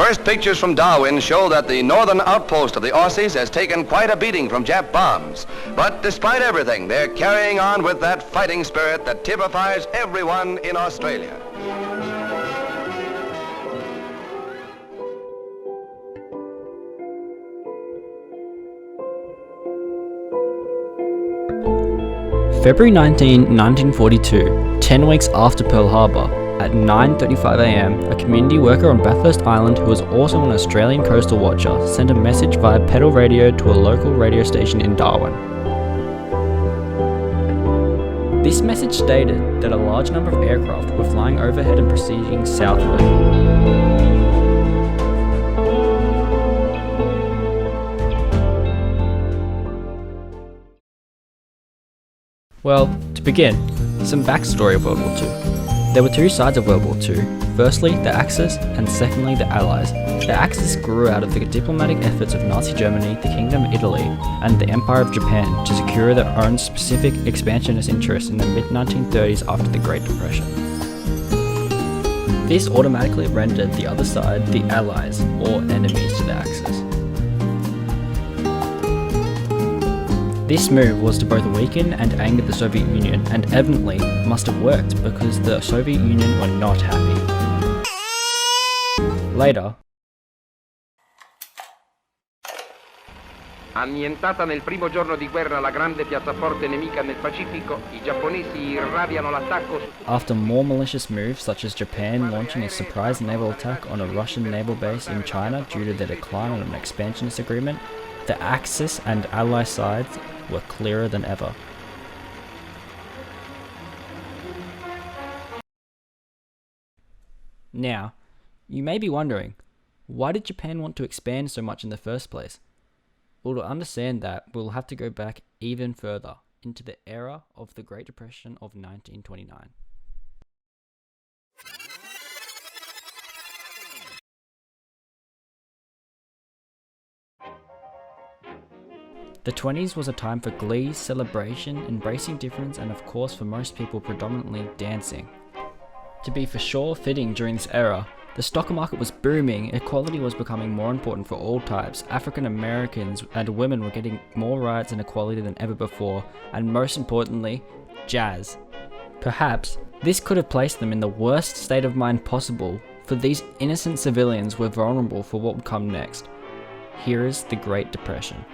First pictures from Darwin show that the northern outpost of the Aussies has taken quite a beating from Jap bombs. But despite everything, they're carrying on with that fighting spirit that typifies everyone in Australia. February 19, 1942, 10 weeks after Pearl Harbor, at 9:35 a.m, a community worker on Bathurst Island who was also an Australian coastal watcher sent a message via pedal radio to a local radio station in Darwin. This message stated that a large number of aircraft were flying overhead and proceeding southward. Well, to begin, some backstory of World War II. There were two sides of World War II. Firstly, the Axis, and secondly, the Allies. The Axis grew out of the diplomatic efforts of Nazi Germany, the Kingdom of Italy, and the Empire of Japan to secure their own specific expansionist interests in the mid-1930s after the Great Depression. This automatically rendered the other side the Allies, or enemies to the Axis. This move was to both weaken and anger the Soviet Union, and evidently must have worked because the Soviet Union were not happy. Later, Annientata nel primo giorno di guerra la grande piazzaforte nemica nel Pacifico, i giapponesi irradiano l'attacco su... After more malicious moves such as Japan launching a surprise naval attack on a Russian naval base in China due to the decline on an expansionist agreement, the Axis and Ally sides were clearer than ever. Now, you may be wondering, why did Japan want to expand so much in the first place? Well, to understand that, we'll have to go back even further, into the era of the Great Depression of 1929. The 20s was a time for glee, celebration, embracing difference, and of course for most people predominantly dancing. To be for sure fitting during this era, the stock market was booming, equality was becoming more important for all types, African Americans and women were getting more rights and equality than ever before, and most importantly, jazz. Perhaps this could have placed them in the worst state of mind possible, for these innocent civilians were vulnerable for what would come next. Here is the Great Depression.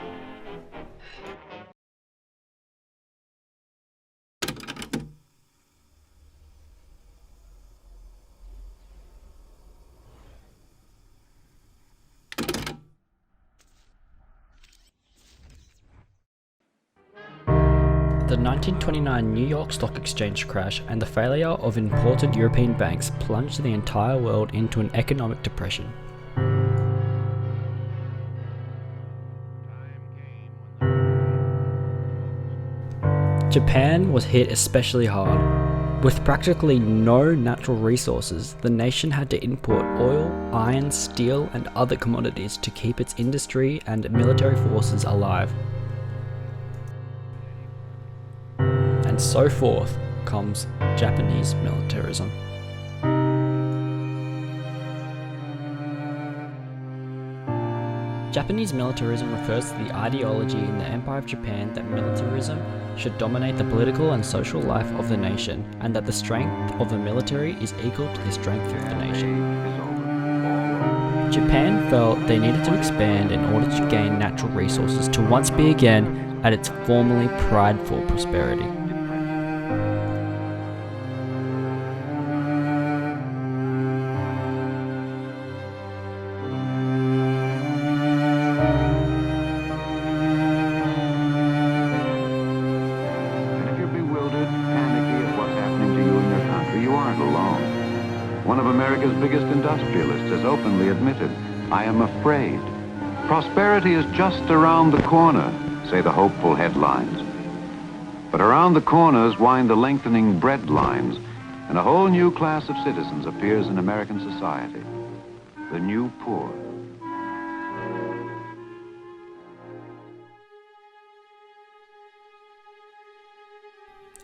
The 1929 New York Stock Exchange crash and the failure of important European banks plunged the entire world into an economic depression. Japan was hit especially hard. With practically no natural resources, the nation had to import oil, iron, steel, and other commodities to keep its industry and military forces alive. And so forth comes Japanese militarism. Japanese militarism refers to the ideology in the Empire of Japan that militarism should dominate the political and social life of the nation, and that the strength of the military is equal to the strength of the nation. Japan felt they needed to expand in order to gain natural resources to once be again at its formerly prideful prosperity. One of America's biggest industrialists has openly admitted, "I am afraid. Prosperity is just around the corner," say the hopeful headlines. But around the corners wind the lengthening bread lines, and a whole new class of citizens appears in American society, the new poor.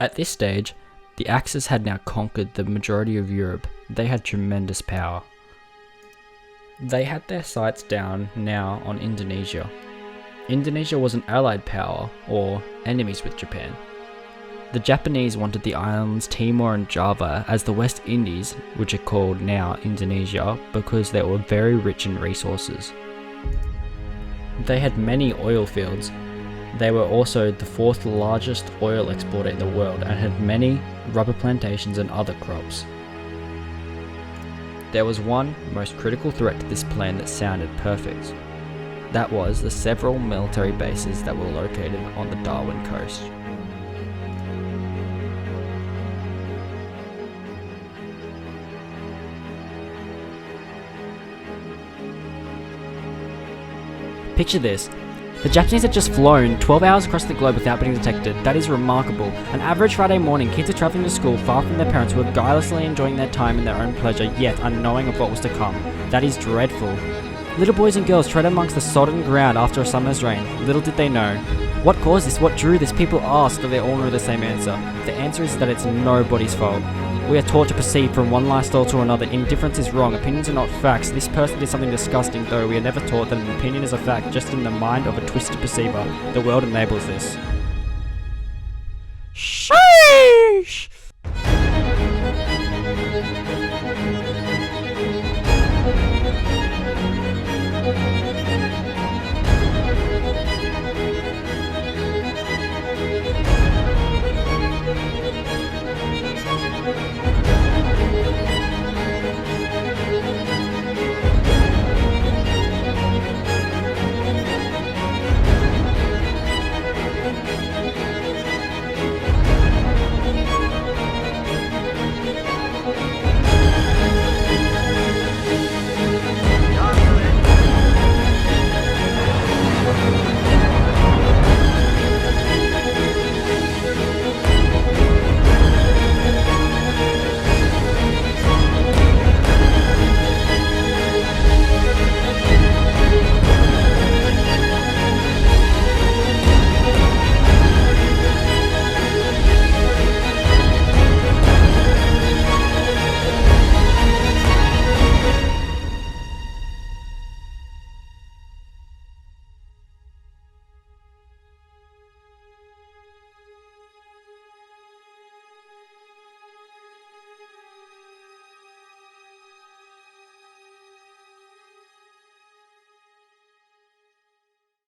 At this stage, the Axis had now conquered the majority of Europe. They had tremendous power. They had their sights down now on Indonesia. Indonesia was an allied power, or enemies with Japan. The Japanese wanted the islands Timor and Java as the West Indies, which are called now Indonesia, because they were very rich in resources. They had many oil fields. They were also the fourth largest oil exporter in the world and had many rubber plantations and other crops. There was one most critical threat to this plan that sounded perfect. That was the several military bases that were located on the Darwin coast. Picture this. The Japanese had just flown 12 hours across the globe without being detected. That is remarkable. An average Friday morning, kids are travelling to school far from their parents who are guilelessly enjoying their time in their own pleasure, yet unknowing of what was to come. That is dreadful. Little boys and girls tread amongst the sodden ground after a summer's rain. Little did they know. What caused this? What drew this? People asked, but they all know the same answer. The answer is that it's nobody's fault. We are taught to proceed from one lifestyle to another. Indifference is wrong. Opinions are not facts. This person did something disgusting, though we are never taught that an opinion is a fact, just in the mind of a twisted perceiver. The world enables this. Shh!